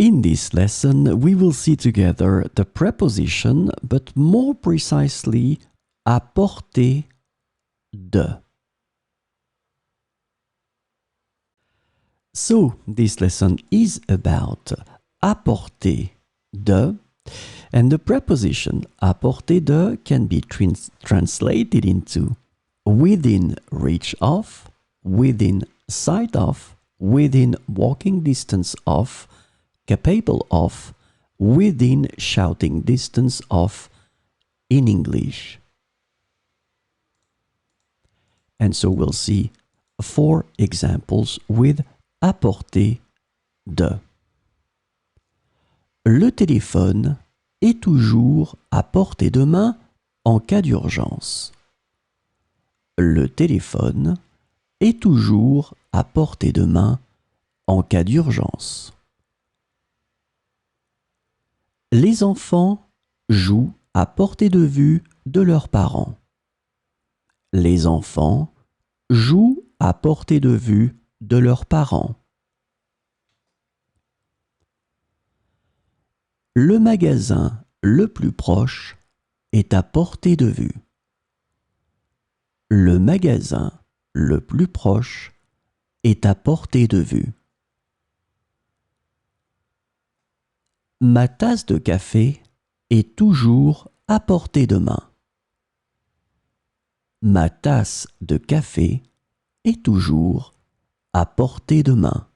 In this lesson, we will see together the preposition, but more precisely, à portée de. So, this lesson is about à portée de, and the preposition à portée de can be translated into within reach of, within sight of, within walking distance of, capable of, within shouting distance of in English. And so we'll see 4 examples with à portée de. Le téléphone est toujours à portée de main en cas d'urgence. Le téléphone est toujours à portée de main en cas d'urgence. Les enfants jouent à portée de vue de leurs parents. Les enfants jouent à portée de vue de leurs parents. Le magasin le plus proche est à portée de vue. Le magasin le plus proche est à portée de vue. Ma tasse de café est toujours à portée de main. Ma tasse de café est toujours à portée de main.